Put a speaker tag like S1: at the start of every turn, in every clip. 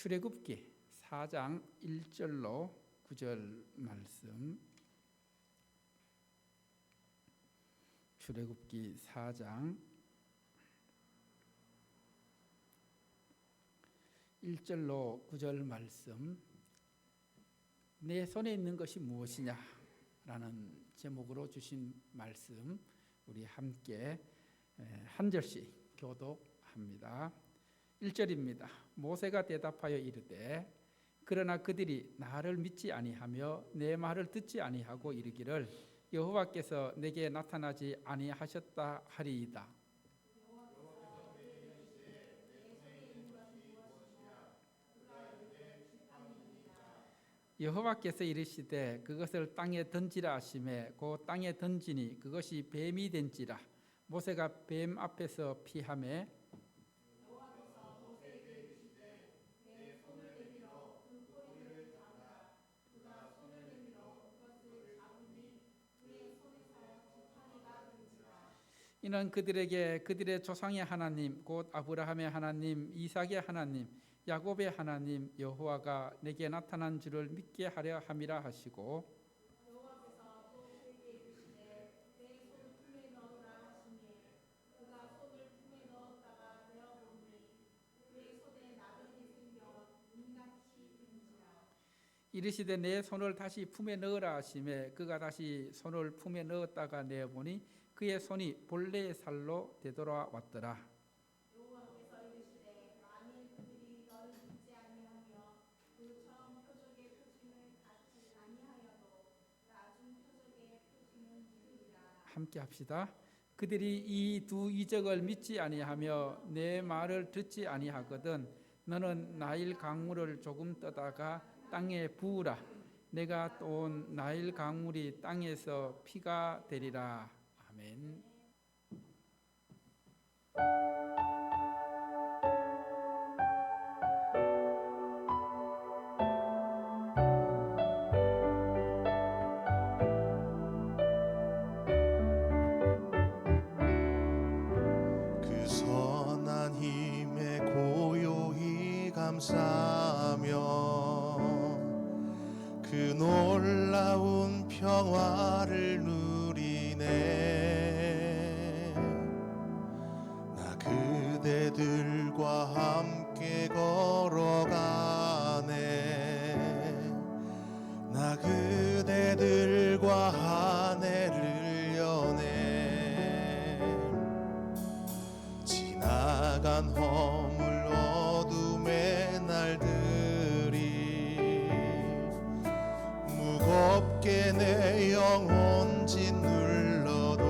S1: 출애굽기 4장 1절로 9절 말씀. 출애굽기 4장 1절로 9절 말씀. 내 손에 있는 것이 무엇이냐? 라는 제목으로 주신 말씀 우리 함께 한 절씩 교독합니다. 1절입니다. 모세가 대답하여 이르되 그러나 그들이 나를 믿지 아니하며 내 말을 듣지 아니하고 이르기를 여호와께서 내게 나타나지 아니하셨다 하리이다. 여호와께서 이르시되 그것을 땅에 던지라 하시매 곧 땅에 던지니 그것이 뱀이 된지라. 모세가 뱀 앞에서 피하매 이는 그들에게 그들의 조상의 하나님 곧 아브라함의 하나님 이삭의 하나님 야곱의 하나님 여호와가 내게 나타난 줄을 믿게 하려 함이라 하시고, 여호와께서 또 그에게 이르시되 내 손을 품에 넣으라 하시니 그가 손을 품에 넣었다가 내어보니 그의 손에 나병이 생겨 눈같이 된지라. 이르시되 내 손을 다시 품에 넣으라 하시매 그가 다시 손을 품에 넣었다가 내어보니 그의 손이 본래의 살로 되돌아왔더라. 함께 합시다. 그들이 이 두 이적을 믿지 아니하며 내 말을 듣지 아니하거든 너는 나일 강물을 조금 떠다가 땅에 부으라. 내가 또온 나일 강물이 땅에서 피가 되리라. 아멘.
S2: 감사하며 그 놀라운 평화를 누리네. 나 그대들과 함께 걸어가네. 나 그대들과 한 해를 여네. 지나간 허물 어둠의 날들이 무겁게 내 영혼 짓눌러도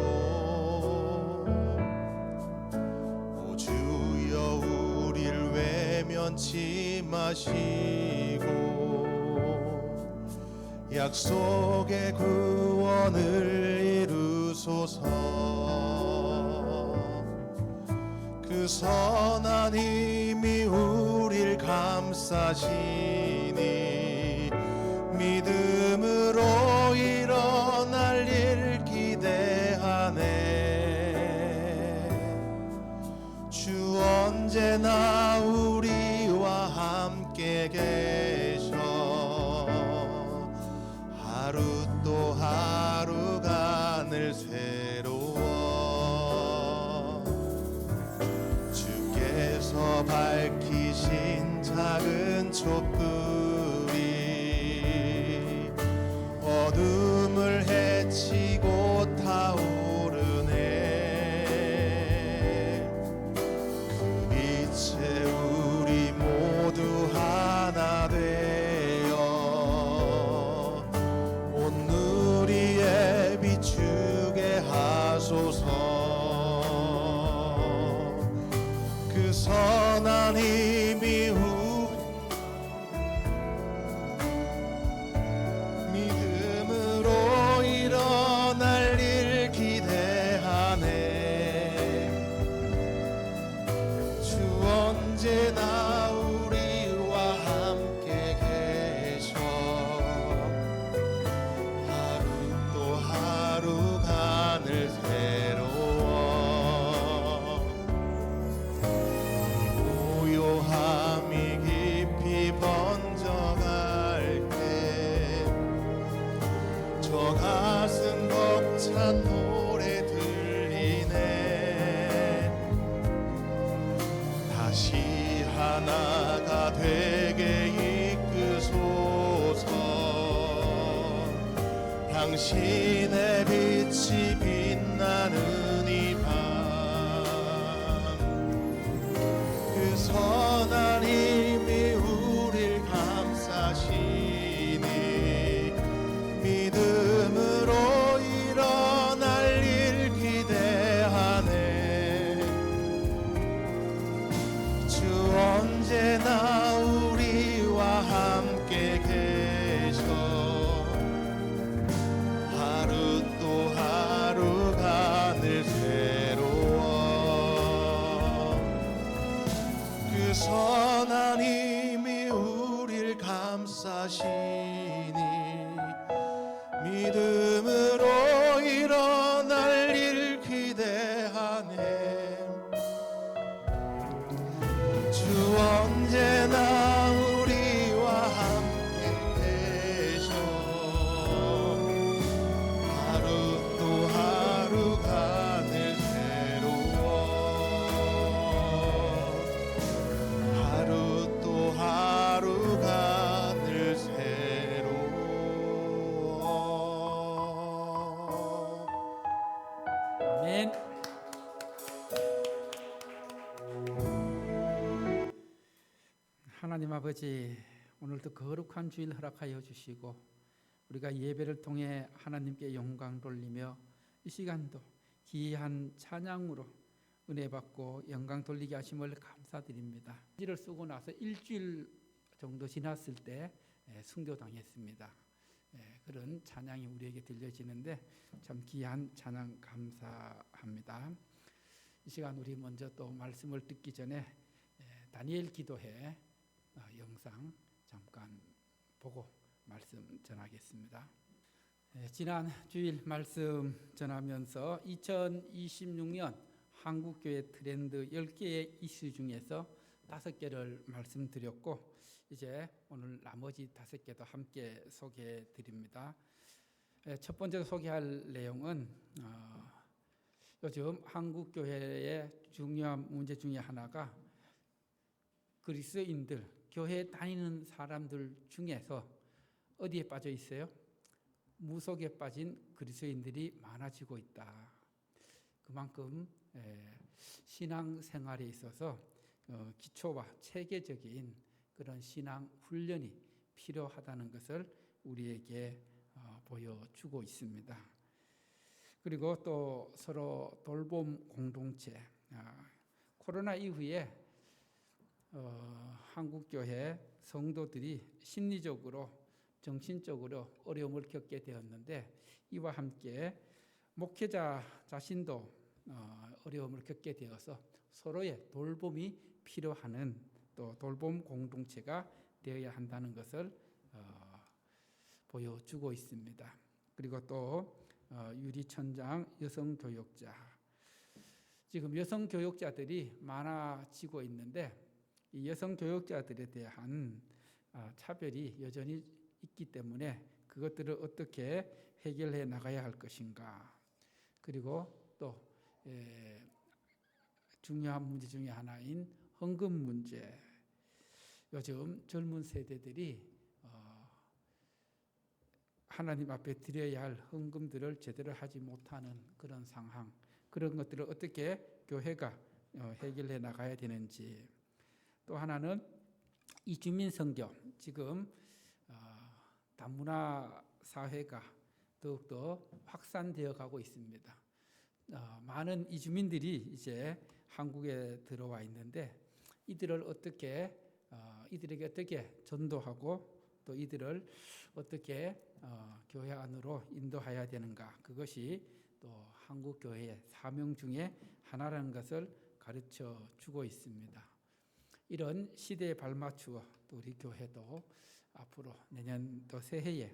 S2: 오 주여 우릴 외면치 마시고 약속의 구원을 이루소서. 그 선한 힘이 우릴 감싸시니 믿음으로 일어날 일 기대하네. 주 언제나 우리와 함께 계셔 하루 또 하루가 늘 새로워. 주께서 밝히신 작은 촛불이 어둠을 헤치고 타오르네. 그 빛에 우리 모두 하나 되어 온 누리에 비추게 하소서. 그 선한 힘이 하나가 되게 이끄소서. 당신의 빛이 빛나는 이 밤, 그 선한 힘이 우릴 감싸시니 믿음으로 일어날 일 기대하네. 주 언제나 우리와 함께 계셔. 하루 또 하루가 늘 새로워. 그 선한 힘이 우릴 감싸시니 믿음으로 일어날 일 기대하네. 주 언제나 우리와 함께 계셔. 하루 또 하루가 늘 새로워. 하루 또 하루가 늘 새로워.
S1: 아멘. 하나님 아버지, 오늘도 거룩한 주일 허락하여 주시고 우리가 예배를 통해 하나님께 영광 돌리며 이 시간도 귀한 찬양으로 은혜 받고 영광 돌리게 하심을 감사드립니다. 편지를 쓰고 나서 일주일 정도 지났을 때 순교당했습니다. 그런 찬양이 우리에게 들려지는데 참 귀한 찬양 감사합니다. 이 시간 우리 먼저 또 말씀을 듣기 전에 다니엘 기도회 영상 잠깐 보고 말씀 전하겠습니다. 지난 주일 말씀 전하면서 2026년 한국교회 트렌드 10개의 이슈 중에서 5개를 말씀드렸고 이제 오늘 나머지 5개도 함께 소개해 드립니다. 첫 번째 소개할 내용은 요즘 한국교회의 중요한 문제 중에 하나가 그리스도인들, 교회에 다니는 사람들 중에서 어디에 빠져 있어요? 무속에 빠진 그리스도인들이 많아지고 있다. 그만큼 신앙생활에 있어서 기초와 체계적인 그런 신앙 훈련이 필요하다는 것을 우리에게 보여주고 있습니다. 그리고 또 서로 돌봄 공동체, 코로나 이후에 한국교회 성도들이 심리적으로 정신적으로 어려움을 겪게 되었는데 이와 함께 목회자 자신도 어려움을 겪게 되어서 서로의 돌봄이 필요하는 또 돌봄 공동체가 되어야 한다는 것을 보여주고 있습니다. 그리고 또 유리천장 여성교역자, 지금 여성교역자들이 많아지고 있는데 이 여성교역자들에 대한 차별이 여전히 있기 때문에 그것들을 어떻게 해결해 나가야 할 것인가. 그리고 또 중요한 문제 중에 하나인 헌금 문제. 요즘 젊은 세대들이 하나님 앞에 드려야 할 헌금들을 제대로 하지 못하는 그런 상황, 그런 것들을 어떻게 교회가 해결해 나가야 되는지. 또 하나는 이주민 선교. 지금 다문화 사회가 더욱더 확산되어 가고 있습니다. 많은 이주민들이 이제 한국에 들어와 있는데 이들을 어떻게 이들에게 어떻게 전도하고 또 이들을 어떻게 교회 안으로 인도해야 되는가. 그것이 또 한국 교회의 사명 중에 하나라는 것을 가르쳐 주고 있습니다. 이런 시대에 발맞추어 또 우리 교회도 앞으로 내년도 새해에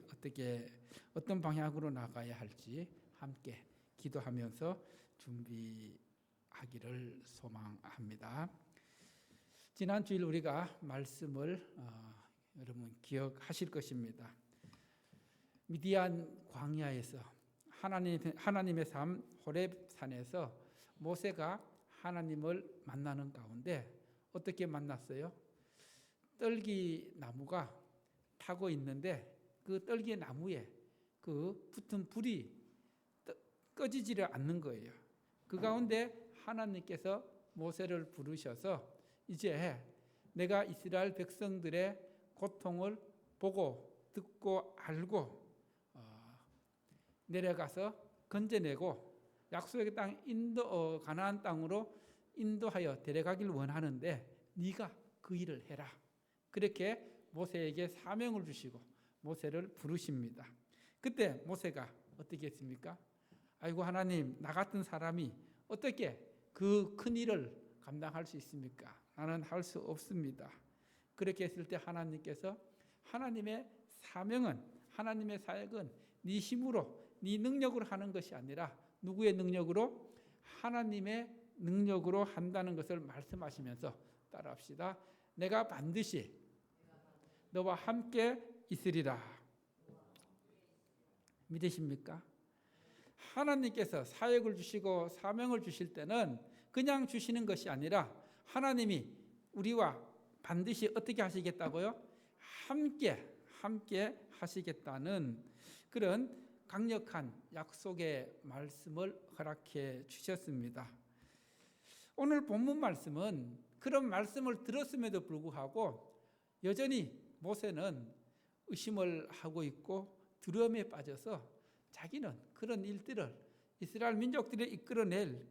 S1: 어떤 방향으로 나가야 할지 함께 기도하면서 준비하기를 소망합니다. 지난 주일 우리가 말씀을 여러분 기억하실 것입니다. 미디안 광야에서 하나님의 삶 호렙산에서 모세가 하나님을 만나는 가운데 어떻게 만났어요? 떨기 나무가 타고 있는데 그 떨기 나무에 그 붙은 불이 꺼지지를 않는 거예요. 그 가운데 하나님께서 모세를 부르셔서 이제 내가 이스라엘 백성들의 고통을 보고 듣고 알고 내려가서 건져내고 약속의 땅 가나안 땅으로 인도하여 데려가길 원하는데 네가 그 일을 해라. 그렇게 모세에게 사명을 주시고 모세를 부르십니다. 그때 모세가 어떻게 했습니까? 아이고 하나님, 나 같은 사람이 어떻게 그 큰 일을 감당할 수 있습니까? 나는 할 수 없습니다. 그렇게 했을 때 하나님께서 하나님의 사명은, 하나님의 사역은 네 힘으로 네 능력으로 하는 것이 아니라 누구의 능력으로? 하나님의 능력으로 한다는 것을 말씀하시면서 따라합시다. 내가 반드시 너와 함께 있으리라. 믿으십니까? 하나님께서 사역을 주시고 사명을 주실 때는 그냥 주시는 것이 아니라 하나님이 우리와 반드시 어떻게 하시겠다고요? 함께 하시겠다는 그런 강력한 약속의 말씀을 허락해 주셨습니다. 오늘 본문 말씀은 그런 말씀을 들었음에도 불구하고 여전히 모세는 의심을 하고 있고 두려움에 빠져서 자기는 그런 일들을 이스라엘 민족들이 이끌어낼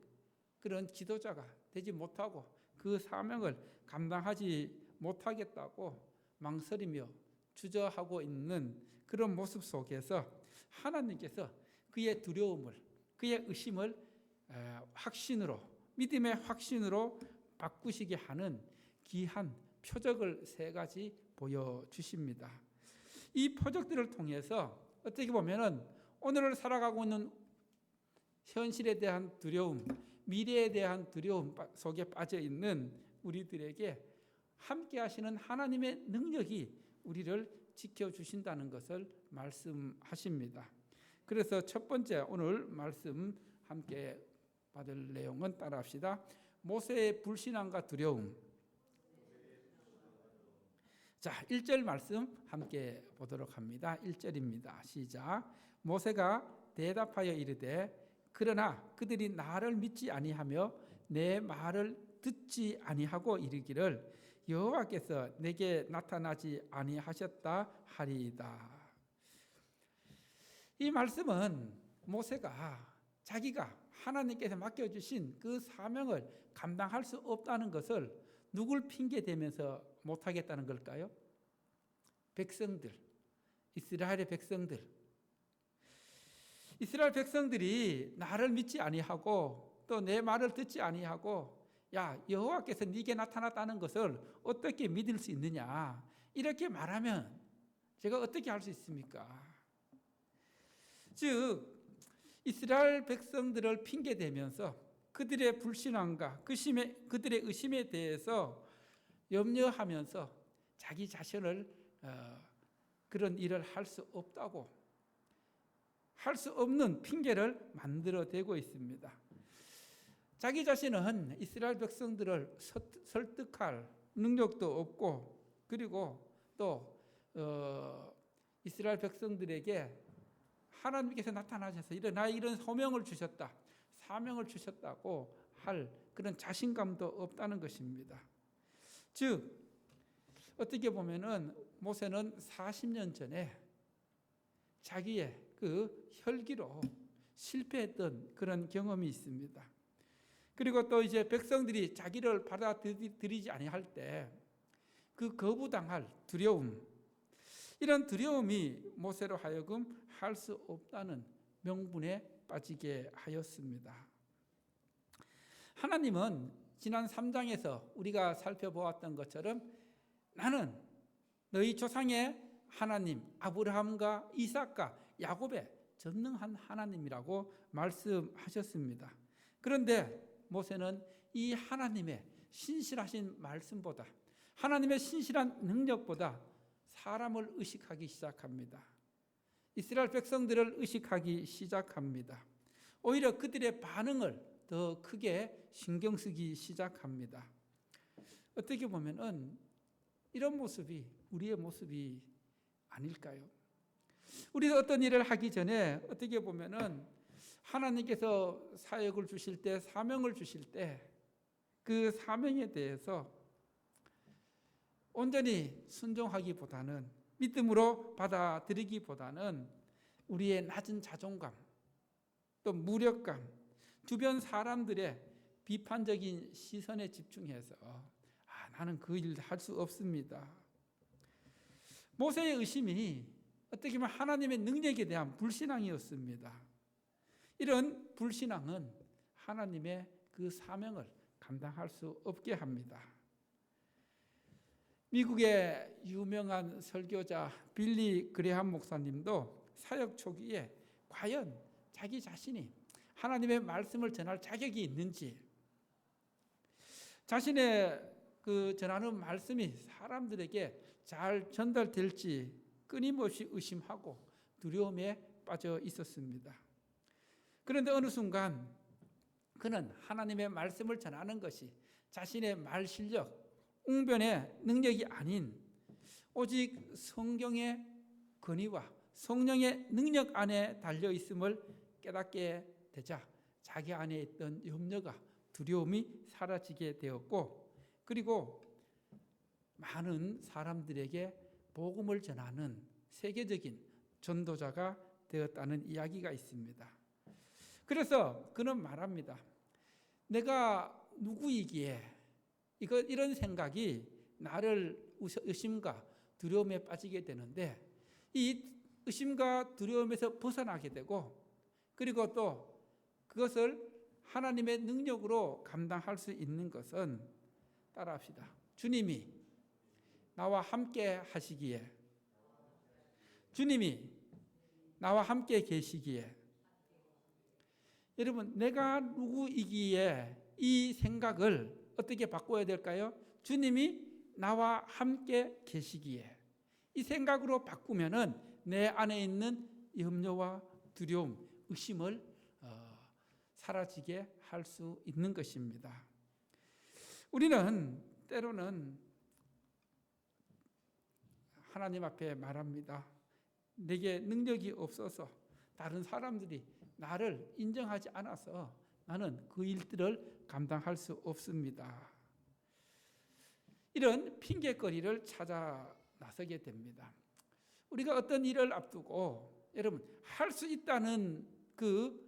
S1: 그런 지도자가 되지 못하고 그 사명을 감당하지 못하겠다고 망설이며 주저하고 있는 그런 모습 속에서 하나님께서 그의 두려움을, 그의 의심을 확신으로, 믿음의 확신으로 바꾸시게 하는 귀한 표적을 3가지 보여주십니다. 이 표적들을 통해서 어떻게 보면은 오늘을 살아가고 있는 현실에 대한 두려움, 미래에 대한 두려움 속에 빠져 있는 우리들에게 함께 하시는 하나님의 능력이 우리를 지켜주신다는 것을 말씀하십니다. 그래서 첫 번째 오늘 말씀 함께 받을 내용은 따라합시다. 모세의 불신앙과 두려움. 자, 1절 말씀 함께 보도록 합니다. 1절입니다. 시작. 모세가 대답하여 이르되 그러나 그들이 나를 믿지 아니하며 내 말을 듣지 아니하고 이르기를 여호와께서 내게 나타나지 아니하셨다 하리이다. 이 말씀은 모세가 자기가 하나님께서 맡겨주신 그 사명을 감당할 수 없다는 것을 누굴 핑계대면서 못하겠다는 걸까요? 백성들, 이스라엘의 백성들. 이스라엘 백성들이 나를 믿지 아니하고 또 내 말을 듣지 아니하고 야, 여호와께서 네게 나타났다는 것을 어떻게 믿을 수 있느냐, 이렇게 말하면 제가 어떻게 할 수 있습니까? 즉 이스라엘 백성들을 핑계대면서 그들의 불신앙과 그들의 의심에 대해서 염려하면서 자기 자신을 그런 일을 할 수 없다고, 할 수 없는 핑계를 만들어대고 있습니다. 자기 자신은 이스라엘 백성들을 설득할 능력도 없고, 그리고 또 이스라엘 백성들에게 하나님께서 나타나셔서 나에게 이런 소명을 주셨다, 사명을 주셨다고 할 그런 자신감도 없다는 것입니다. 즉 어떻게 보면은 모세는 40년 전에 자기의 그 혈기로 실패했던 그런 경험이 있습니다. 그리고 또 이제 백성들이 자기를 받아들이지 아니할 때 그 거부당할 두려움, 이런 두려움이 모세로 하여금 할 수 없다는 명분에 빠지게 하였습니다. 하나님은 지난 3장에서 우리가 살펴보았던 것처럼 나는 너희 조상의 하나님 아브라함과 이삭과 야곱의 전능한 하나님이라고 말씀하셨습니다. 그런데 모세는 이 하나님의 신실하신 말씀보다, 하나님의 신실한 능력보다 사람을 의식하기 시작합니다. 이스라엘 백성들을 의식하기 시작합니다. 오히려 그들의 반응을 더 크게 신경 쓰기 시작합니다. 어떻게 보면은 이런 모습이 우리의 모습이 아닐까요? 우리가 어떤 일을 하기 전에 어떻게 보면은 하나님께서 사역을 주실 때, 사명을 주실 때 그 사명에 대해서 온전히 순종하기보다는, 믿음으로 받아들이기보다는 우리의 낮은 자존감, 또 무력감, 주변 사람들의 비판적인 시선에 집중해서 나는 그 일 할 수 없습니다. 모세의 의심이 어떻게 보면 하나님의 능력에 대한 불신앙이었습니다. 이런 불신앙은 하나님의 그 사명을 감당할 수 없게 합니다. 미국의 유명한 설교자 빌리 그레함 목사님도 사역 초기에 과연 자기 자신이 하나님의 말씀을 전할 자격이 있는지, 자신의 그 전하는 말씀이 사람들에게 잘 전달될지 끊임없이 의심하고 두려움에 빠져 있었습니다. 그런데 어느 순간 그는 하나님의 말씀을 전하는 것이 자신의 말 실력, 웅변의 능력이 아닌 오직 성경의 권위와 성령의 능력 안에 달려 있음을 깨닫게 되자 자기 안에 있던 염려가, 두려움이 사라지게 되었고, 그리고 많은 사람들에게 복음을 전하는 세계적인 전도자가 되었다는 이야기가 있습니다. 그래서 그는 말합니다. 내가 누구이기에 이런 생각이 나를 의심과 두려움에 빠지게 되는데, 이 의심과 두려움에서 벗어나게 되고, 그리고 또 그것을 하나님의 능력으로 감당할 수 있는 것은, 따라합시다. 주님이 나와 함께 하시기에, 주님이 나와 함께 계시기에, 여러분, 내가 누구이기에 이 생각을 어떻게 바꿔야 될까요? 주님이 나와 함께 계시기에. 이 생각으로 바꾸면은 내 안에 있는 염려와 두려움, 의심을 사라지게 할 수 있는 것입니다. 우리는 때로는 하나님 앞에 말합니다. 내게 능력이 없어서 다른 사람들이 나를 인정하지 않아서 나는 그 일들을 감당할 수 없습니다. 이런 핑계거리를 찾아 나서게 됩니다. 우리가 어떤 일을 앞두고 여러분 할 수 있다는 그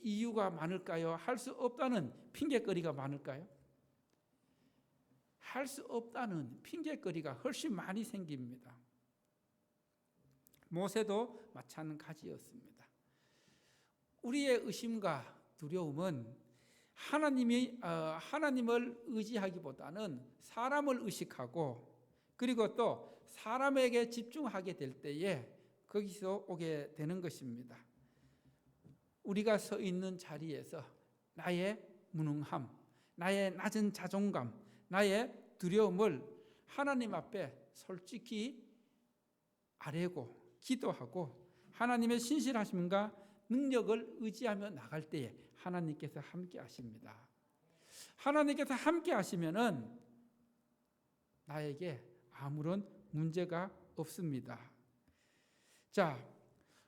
S1: 이유가 많을까요? 할 수 없다는 핑계거리가 많을까요? 할 수 없다는 핑계거리가 훨씬 많이 생깁니다. 모세도 마찬가지였습니다. 우리의 의심과 두려움은 하나님을 의지하기보다는 사람을 의식하고, 그리고 또 사람에게 집중하게 될 때에 거기서 오게 되는 것입니다. 우리가 서 있는 자리에서 나의 무능함, 나의 낮은 자존감, 나의 두려움을 하나님 앞에 솔직히 아뢰고 기도하고 하나님의 신실하심과 능력을 의지하며 나갈 때에 하나님께서 함께 하십니다. 하나님께서 함께 하시면은 나에게 아무런 문제가 없습니다. 자,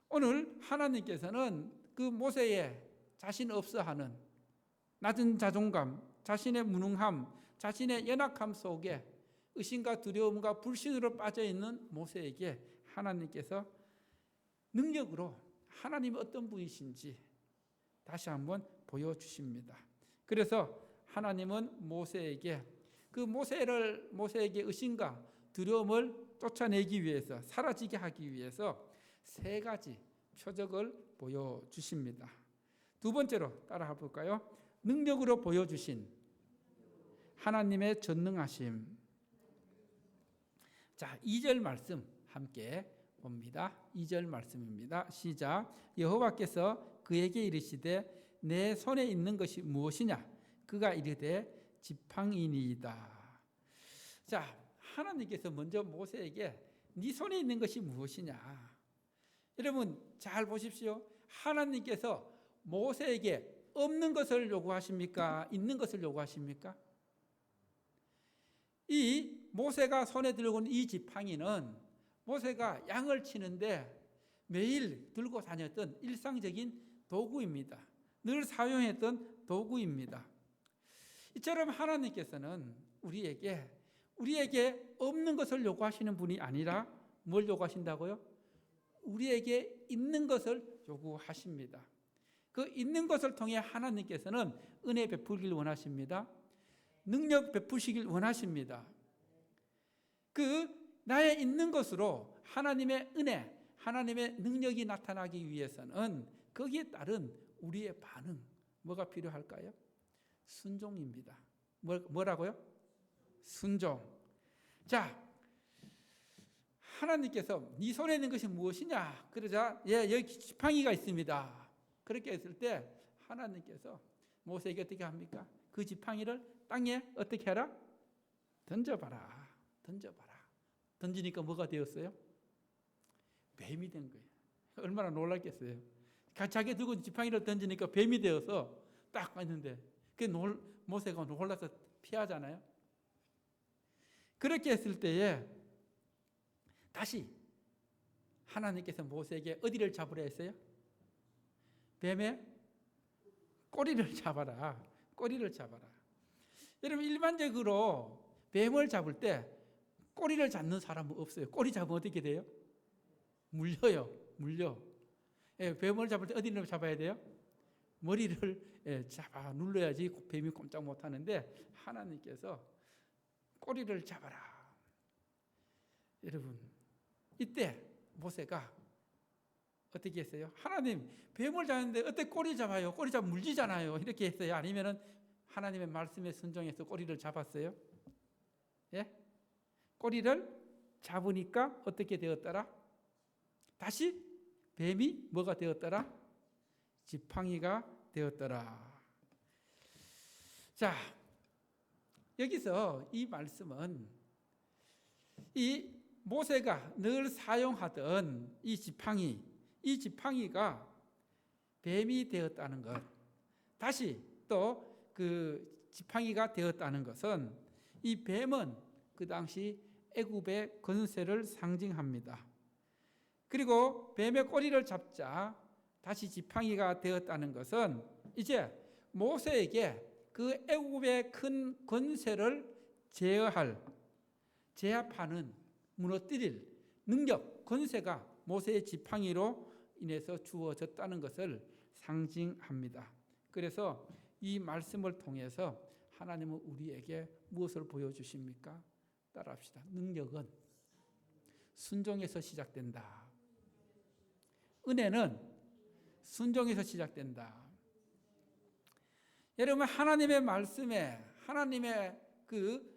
S1: 오늘 하나님께서는 그 모세의 자신 없어하는 낮은 자존감, 자신의 무능함, 자신의 연약함 속에 의심과 두려움과 불신으로 빠져있는 모세에게 하나님께서 능력으로 하나님이 어떤 분이신지 다시 한번 보여주십니다. 그래서 하나님은 모세에게 모세에게 의심과 두려움을 쫓아내기 위해서, 사라지게 하기 위해서 세 가지 표적을 보여주십니다. 두 번째로 따라해 볼까요? 능력으로 보여주신 하나님의 전능하심. 자, 2절 말씀 함께 봅니다. 2절 말씀입니다. 시작. 여호와께서 그에게 이르시되 내 손에 있는 것이 무엇이냐? 그가 이르되 지팡이니이다. 자, 하나님께서 먼저 모세에게 네 손에 있는 것이 무엇이냐? 여러분 잘 보십시오. 하나님께서 모세에게 없는 것을 요구하십니까? 있는 것을 요구하십니까? 이 모세가 손에 들고 있는 이 지팡이는 모세가 양을 치는데 매일 들고 다녔던 일상적인 도구입니다. 늘 사용했던 도구입니다. 이처럼 하나님께서는 우리에게 없는 것을 요구하시는 분이 아니라 뭘 요구하신다고요? 우리에게 있는 것을 요구하십니다. 그 있는 것을 통해 하나님께서는 은혜 베풀길 원하십니다. 능력 베푸시길 원하십니다. 그 나의 있는 것으로 하나님의 은혜, 하나님의 능력이 나타나기 위해서는 거기에 따른 우리의 반응, 뭐가 필요할까요? 순종입니다. 뭐라고요? 순종. 자, 하나님께서 네 손에 있는 것이 무엇이냐? 그러자 여기 지팡이가 있습니다. 그렇게 했을 때 하나님께서 모세에게 어떻게 합니까? 그 지팡이를 땅에 어떻게 해라? 던져봐라. 던지니까 뭐가 되었어요? 뱀이 된 거예요. 얼마나 놀랐겠어요. 자기 들고 지팡이를 던지니까 뱀이 되어서 딱 왔는데 모세가 놀라서 피하잖아요. 그렇게 했을 때에 다시 하나님께서 모세에게 어디를 잡으라 했어요? 뱀의 꼬리를 잡아라. 여러분, 일반적으로 뱀을 잡을 때 꼬리를 잡는 사람은 없어요. 꼬리 잡으면 어떻게 돼요? 물려. 뱀을 잡을 때 어디를 잡아야 돼요? 머리를 잡아 눌러야지 뱀이 꼼짝 못하는데 하나님께서 꼬리를 잡아라. 여러분, 이때 모세가 어떻게 했어요? 하나님, 뱀을 잡는데 어떻게 꼬리 잡아요? 꼬리 잡으면 물리잖아요. 이렇게 했어요? 아니면은 하나님의 말씀에 순종해서 꼬리를 잡았어요? 예? 꼬리를 잡으니까 어떻게 되었더라? 다시 뱀이 뭐가 되었더라? 지팡이가 되었더라. 자, 여기서 이 말씀은 이 모세가 늘 사용하던 이 지팡이가 뱀이 되었다는 것, 다시 또 그 지팡이가 되었다는 것은 이 뱀은 그 당시 애굽의 권세를 상징합니다. 그리고 뱀의 꼬리를 잡자 다시 지팡이가 되었다는 것은 이제 모세에게 그 애굽의 큰 권세를 제압하는, 무너뜨릴 능력, 권세가 모세의 지팡이로 인해서 주어졌다는 것을 상징합니다. 그래서 이 말씀을 통해서 하나님은 우리에게 무엇을 보여주십니까? 따라합시다. 능력은 순종에서 시작된다. 은혜는 순종에서 시작된다. 여러분, 하나님의 말씀에, 하나님의 그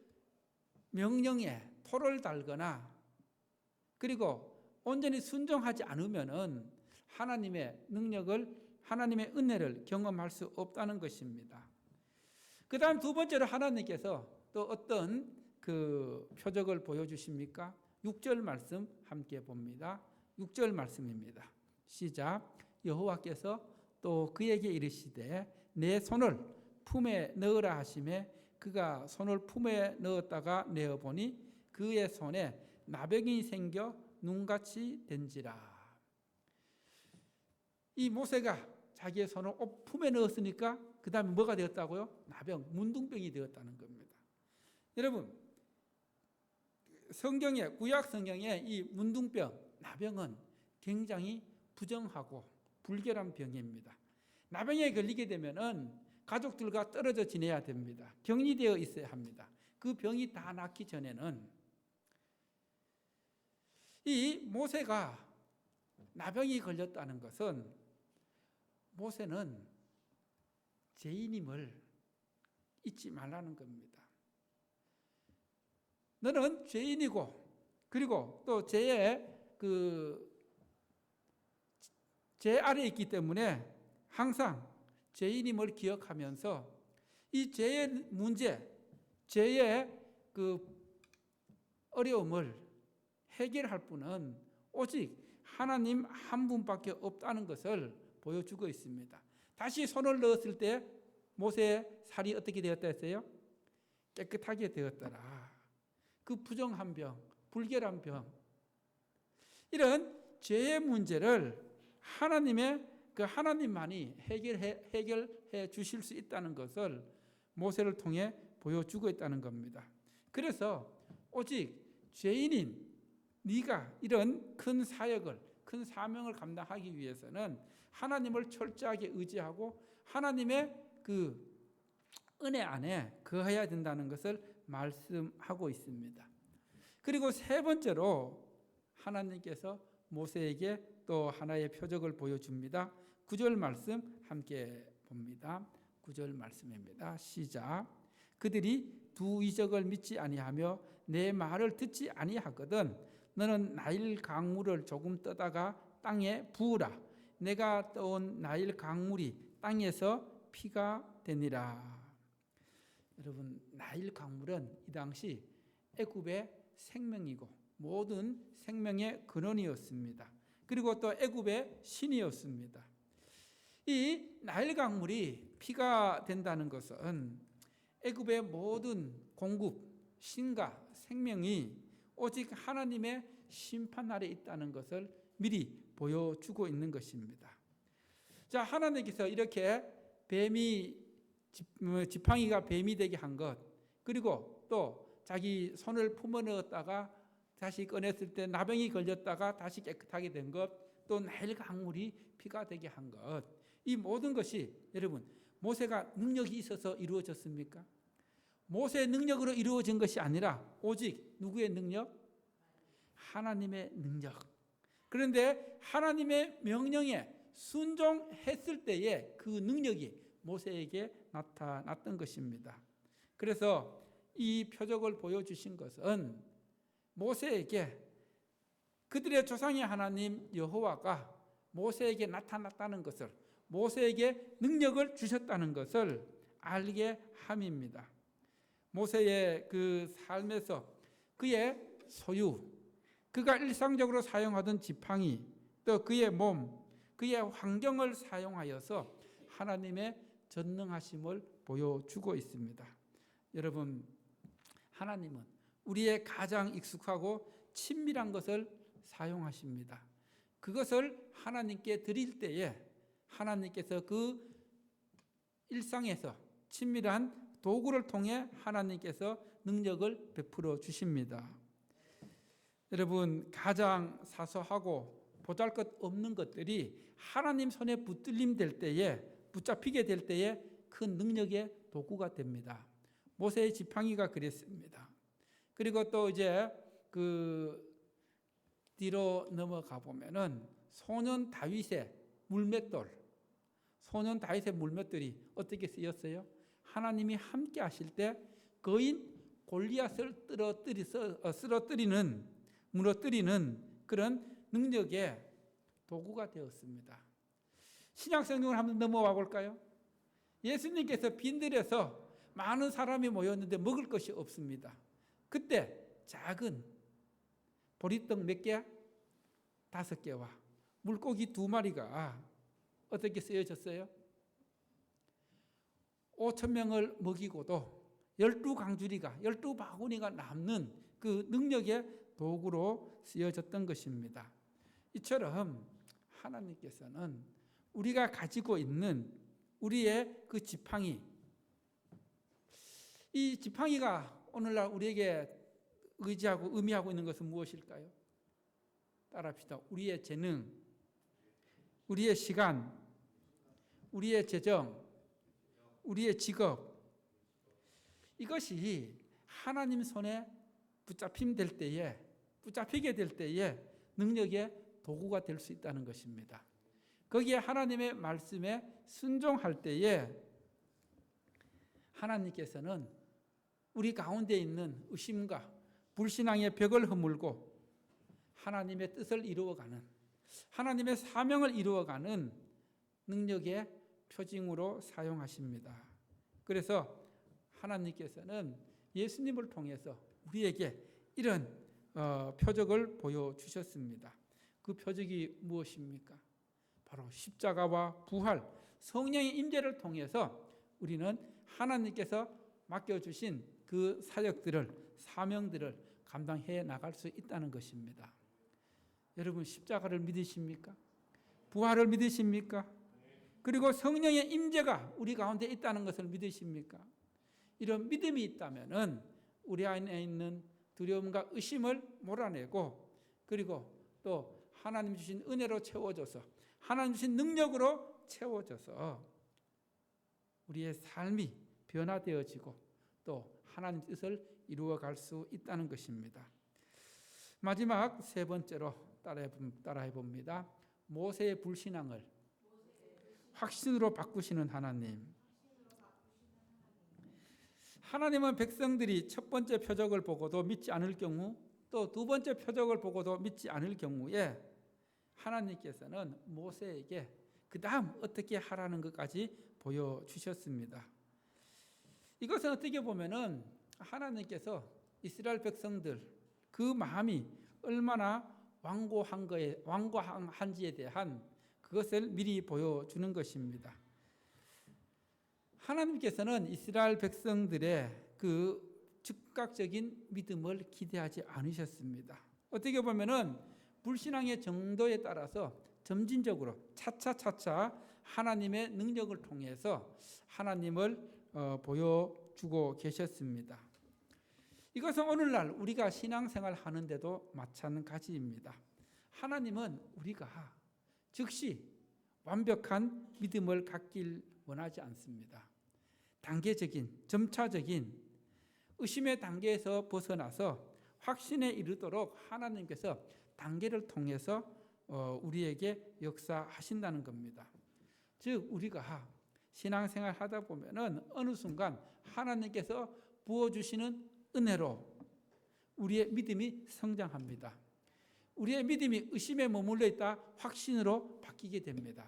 S1: 명령에 토를 달거나 그리고 온전히 순종하지 않으면은 하나님의 능력을, 하나님의 은혜를 경험할 수 없다는 것입니다. 그 다음 두 번째로 하나님께서 또 어떤 그 표적을 보여주십니까? 6절 말씀 함께 봅니다. 6절 말씀입니다. 시작. 여호와께서 또 그에게 이르시되 내 손을 품에 넣으라 하시매 그가 손을 품에 넣었다가 내어보니 그의 손에 나병이 생겨 눈같이 된지라. 이 모세가 자기의 손을 품에 넣었으니까 그 다음에 뭐가 되었다고요? 나병, 문둥병이 되었다는 겁니다. 여러분, 성경에, 구약 성경에 이 문둥병, 나병은 굉장히 부정하고 불결한 병입니다. 나병에 걸리게 되면은 가족들과 떨어져 지내야 됩니다. 격리되어 있어야 합니다. 그 병이 다 낫기 전에는 이 모세가 나병이 걸렸다는 것은 모세는 죄인임을 잊지 말라는 겁니다. 너는 죄인이고 그리고 또 죄 아래에 있기 때문에 항상 죄인임을 기억하면서 이 죄의 문제, 죄의 그 어려움을 해결할 분은 오직 하나님 한 분밖에 없다는 것을 보여주고 있습니다. 다시 손을 넣었을 때 모세의 살이 어떻게 되었다 했어요? 깨끗하게 되었더라. 그 부정한 병, 불결한 병, 이런 죄의 문제를 하나님만이 해결해 주실 수 있다는 것을 모세를 통해 보여주고 있다는 겁니다. 그래서 오직 죄인인 네가 이런 큰 사역을, 큰 사명을 감당하기 위해서는 하나님을 철저하게 의지하고 하나님의 그 은혜 안에 거해야 된다는 것을 말씀하고 있습니다. 그리고 세 번째로 하나님께서 모세에게 또 하나의 표적을 보여줍니다. 9절 말씀 함께 봅니다. 9절 말씀입니다. 시작. 그들이 두 이적을 믿지 아니하며 내 말을 듣지 아니하거든 너는 나일 강물을 조금 떠다가 땅에 부으라. 내가 떠온 나일 강물이 땅에서 피가 되니라. 여러분, 나일 강물은 이 당시 애굽의 생명이고 모든 생명의 근원이었습니다. 그리고 또 애굽의 신이었습니다. 이 나일 강물이 피가 된다는 것은 애굽의 모든 공급, 신과 생명이 오직 하나님의 심판 아래 있다는 것을 미리 보여주고 있는 것입니다. 자, 하나님께서 이렇게 지팡이가 뱀이 되게 한 것, 그리고 또 자기 손을 품어 넣었다가 다시 꺼냈을 때 나병이 걸렸다가 다시 깨끗하게 된 것, 또 나일 강물이 피가 되게 한 것, 이 모든 것이 여러분 모세가 능력이 있어서 이루어졌습니까? 모세의 능력으로 이루어진 것이 아니라 오직 누구의 능력? 하나님의 능력. 그런데 하나님의 명령에 순종했을 때에 그 능력이 모세에게 나타났던 것입니다. 그래서 이 표적을 보여주신 것은 모세에게 그들의 조상의 하나님 여호와가 모세에게 나타났다는 것을, 모세에게 능력을 주셨다는 것을 알게 함입니다. 모세의 그 삶에서 그의 소유, 그가 일상적으로 사용하던 지팡이, 또 그의 몸, 그의 환경을 사용하여서 하나님의 전능하심을 보여주고 있습니다. 여러분, 하나님은 우리의 가장 익숙하고 친밀한 것을 사용하십니다. 그것을 하나님께 드릴 때에 하나님께서 그 일상에서 친밀한 도구를 통해 하나님께서 능력을 베풀어 주십니다. 여러분, 가장 사소하고 보잘것없는 것들이 하나님 손에 붙들림될 때에, 붙잡히게 될 때에 큰 능력의 도구가 됩니다. 모세의 지팡이가 그랬습니다. 그리고 또 이제 그 뒤로 넘어가 보면은 소년 다윗의 물맷돌, 소년 다윗의 물맷돌이 어떻게 쓰였어요? 하나님이 함께 하실 때 거인 골리앗을 무너뜨리는 그런 능력의 도구가 되었습니다. 신약 성경을 한번 넘어와 볼까요? 예수님께서 빈들에서 많은 사람이 모였는데 먹을 것이 없습니다. 그때 작은 보리떡 몇 개? 5개와 물고기 2마리가 어떻게 쓰여졌어요? 5,000명을 먹이고도 12강주리가 12바구니가 남는 그 능력의 도구로 쓰여졌던 것입니다. 이처럼 하나님께서는 우리가 가지고 있는 우리의 그 지팡이, 이 지팡이가 오늘날 우리에게 의지하고 의미하고 있는 것은 무엇일까요? 따라합시다. 우리의 재능, 우리의 시간, 우리의 재정, 우리의 직업, 이것이 하나님 손에 붙잡히게 될 때에 능력의 도구가 될 수 있다는 것입니다. 거기에 하나님의 말씀에 순종할 때에 하나님께서는 우리 가운데 있는 의심과 불신앙의 벽을 허물고 하나님의 뜻을 이루어가는, 하나님의 사명을 이루어가는 능력의 표징으로 사용하십니다. 그래서 하나님께서는 예수님을 통해서 우리에게 이런 표적을 보여주셨습니다. 그 표적이 무엇입니까? 바로 십자가와 부활, 성령의 임재를 통해서 우리는 하나님께서 맡겨주신 그 사역들을, 사명들을 감당해 나갈 수 있다는 것입니다. 여러분 십자가를 믿으십니까? 부활을 믿으십니까? 그리고 성령의 임재가 우리 가운데 있다는 것을 믿으십니까? 이런 믿음이 있다면은 우리 안에 있는 두려움과 의심을 몰아내고 그리고 또 하나님 주신 은혜로 채워져서 하나님 주신 능력으로 채워져서 우리의 삶이 변화되어지고 또 하나님 뜻을 이루어갈 수 있다는 것입니다. 마지막 세 번째로 따라해 봅니다. 모세의 불신앙을 확신으로 바꾸시는 하나님. 하나님은 백성들이 첫 번째 표적을 보고도 믿지 않을 경우 또 두 번째 표적을 보고도 믿지 않을 경우에 하나님께서는 모세에게 그 다음 어떻게 하라는 것까지 보여주셨습니다. 이것은 어떻게 보면은 하나님께서 이스라엘 백성들 그 마음이 얼마나 완고한지에 대한 그것을 미리 보여주는 것입니다. 하나님께서는 이스라엘 백성들의 그 즉각적인 믿음을 기대하지 않으셨습니다. 어떻게 보면은 불신앙의 정도에 따라서 점진적으로 차차차차 하나님의 능력을 통해서 하나님을 보여주고 계셨습니다. 이것은 오늘날 우리가 신앙생활 하는데도 마찬가지입니다. 하나님은 우리가 즉시 완벽한 믿음을 갖길 원하지 않습니다. 단계적인, 점차적인 의심의 단계에서 벗어나서 확신에 이르도록 하나님께서 단계를 통해서 우리에게 역사하신다는 겁니다. 즉 우리가 신앙생활 하다 보면은 어느 순간 하나님께서 부어주시는 은혜로 우리의 믿음이 성장합니다. 우리의 믿음이 의심에 머물러 있다 확신으로 바뀌게 됩니다.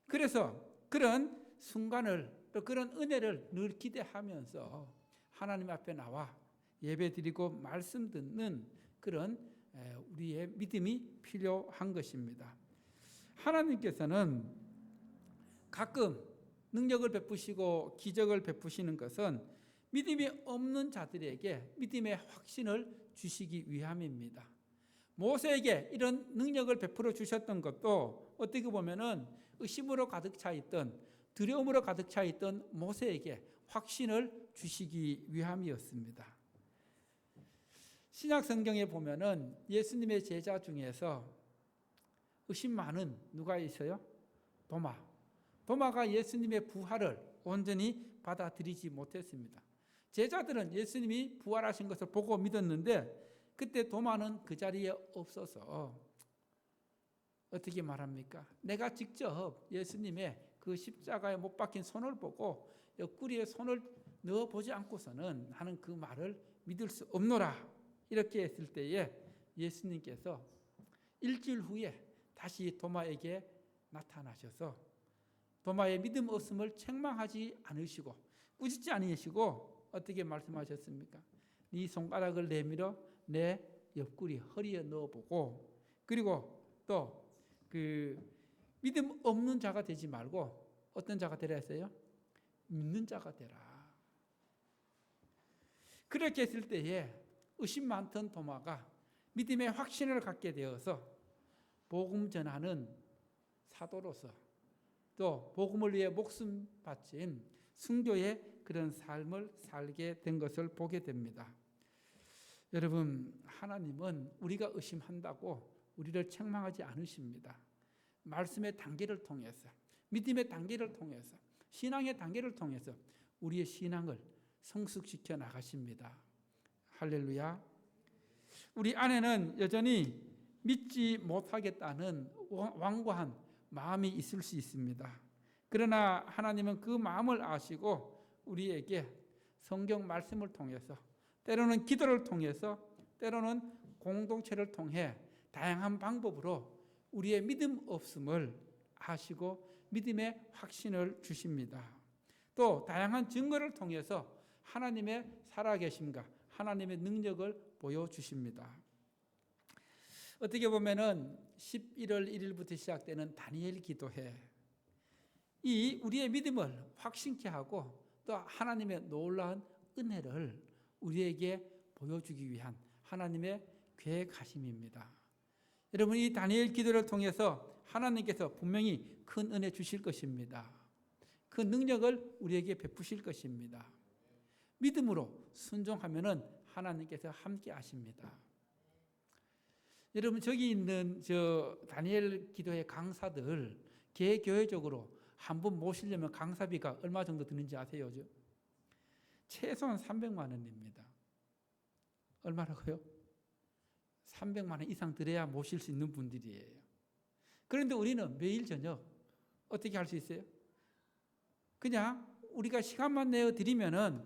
S1: 그래서 그런 순간을 또 그런 은혜를 늘 기대하면서 하나님 앞에 나와 예배드리고 말씀 듣는 그런 우리의 믿음이 필요한 것입니다. 하나님께서는 가끔 능력을 베푸시고 기적을 베푸시는 것은 믿음이 없는 자들에게 믿음의 확신을 주시기 위함입니다. 모세에게 이런 능력을 베풀어 주셨던 것도 어떻게 보면은 의심으로 가득 차 있던 두려움으로 가득 차 있던 모세에게 확신을 주시기 위함이었습니다. 신약 성경에 보면은 예수님의 제자 중에서 의심 많은 누가 있어요? 도마가 예수님의 부활을 온전히 받아들이지 못했습니다. 제자들은 예수님이 부활하신 것을 보고 믿었는데 그때 도마는 그 자리에 없어서 어떻게 말합니까? 내가 직접 예수님의 그 십자가에 못 박힌 손을 보고 옆구리에 손을 넣어보지 않고서는 나는 그 말을 믿을 수 없노라. 이렇게 했을 때에 예수님께서 일주일 후에 다시 도마에게 나타나셔서 도마의 믿음 없음을 책망하지 않으시고 꾸짖지 않으시고 어떻게 말씀하셨습니까? 네 손가락을 내밀어 내 옆구리 허리에 넣어보고 그리고 또 그 믿음 없는 자가 되지 말고 어떤 자가 되라 했어요? 믿는 자가 되라. 그렇게 했을 때에 의심 많던 도마가 믿음의 확신을 갖게 되어서 복음 전하는 사도로서 또 복음을 위해 목숨 바친 순교의 그런 삶을 살게 된 것을 보게 됩니다. 여러분, 하나님은 우리가 의심한다고 우리를 책망하지 않으십니다. 말씀의 단계를 통해서, 믿음의 단계를 통해서, 신앙의 단계를 통해서 우리의 신앙을 성숙시켜 나가십니다. 할렐루야. 우리 안에는 여전히 믿지 못하겠다는 완고한 마음이 있을 수 있습니다. 그러나 하나님은 그 마음을 아시고 우리에게 성경 말씀을 통해서 때로는 기도를 통해서 때로는 공동체를 통해 다양한 방법으로 우리의 믿음 없음을 아시고 믿음의 확신을 주십니다. 또 다양한 증거를 통해서 하나님의 살아계심과 하나님의 능력을 보여주십니다. 어떻게 보면은 11월 1일부터 시작되는 다니엘 기도회 이 우리의 믿음을 확신케 하고 또 하나님의 놀라운 은혜를 우리에게 보여주기 위한 하나님의 계획하심입니다. 여러분, 이 다니엘 기도를 통해서 하나님께서 분명히 큰 은혜 주실 것입니다. 그 능력을 우리에게 베푸실 것입니다. 믿음으로 순종하면은 하나님께서 함께 하십니다. 여러분, 저기 있는 저 다니엘 기도의 강사들 개교회적으로 한 번 모시려면 강사비가 얼마 정도 드는지 아세요? 최소한 300만 원입니다. 얼마라고요? 300만 원 이상 들여야 모실 수 있는 분들이에요. 그런데 우리는 매일 저녁 어떻게 할 수 있어요? 그냥 우리가 시간만 내어 드리면은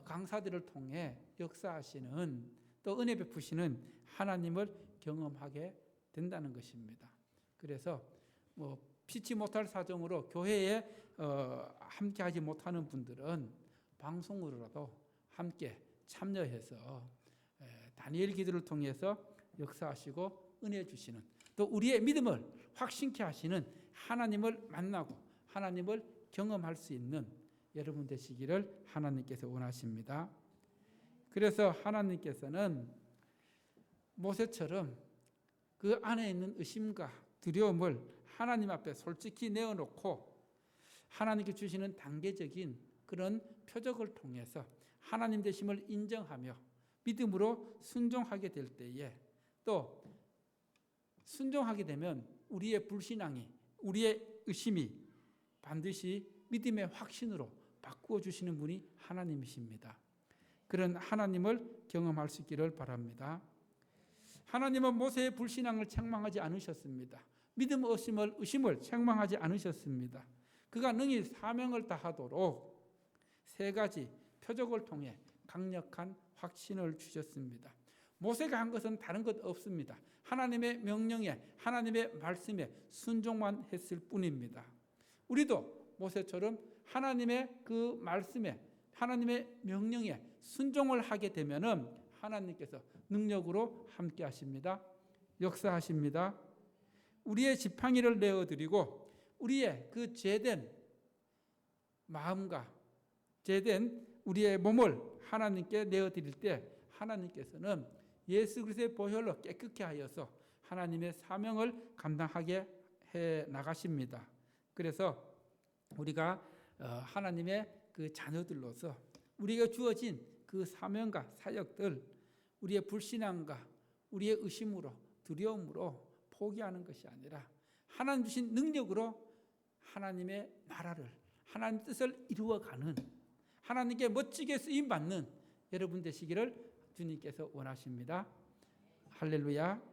S1: 강사들을 통해 역사하시는 또 은혜 베푸시는 하나님을 경험하게 된다는 것입니다. 그래서 피치 못할 사정으로 교회에 함께하지 못하는 분들은 방송으로라도 함께 참여해서 다니엘 기도를 통해서 역사하시고 은혜 주시는 또 우리의 믿음을 확신케 하시는 하나님을 만나고 하나님을 경험할 수 있는 여러분 되시기를 하나님께서 원하십니다. 그래서 하나님께서는 모세처럼 그 안에 있는 의심과 두려움을 하나님 앞에 솔직히 내어놓고 하나님께 주시는 단계적인 그런 표적을 통해서 하나님 되심을 인정하며 믿음으로 순종하게 될 때에 또 순종하게 되면 우리의 불신앙이 우리의 의심이 반드시 믿음의 확신으로 바꾸어 주시는 분이 하나님이십니다. 그런 하나님을 경험할 수 있기를 바랍니다. 하나님은 모세의 불신앙을 책망하지 않으셨습니다. 믿음 의심을 책망하지 않으셨습니다. 그가 능히 사명을 다하도록 3가지 표적을 통해 강력한 확신을 주셨습니다. 모세가 한 것은 다른 것 없습니다. 하나님의 명령에 하나님의 말씀에 순종만 했을 뿐입니다. 우리도 모세처럼 하나님의 그 말씀에 하나님의 명령에 순종을 하게 되면은 하나님께서 능력으로 함께 하십니다. 역사하십니다. 우리의 지팡이를 내어드리고 우리의 그 죄된 마음과 죄된 우리의 몸을 하나님께 내어드릴 때 하나님께서는 예수 그리스도의 보혈로 깨끗게 하여서 하나님의 사명을 감당하게 해 나가십니다. 그래서 우리가 하나님의 그 자녀들로서 우리가 주어진 그 사명과 사역들 우리의 불신앙과 우리의 의심으로 두려움으로 포기하는 것이 아니라 하나님 주신 능력으로 하나님의 나라를 하나님 뜻을 이루어가는 하나님께 멋지게 쓰임받는 여러분 되시기를 주님께서 원하십니다. 할렐루야.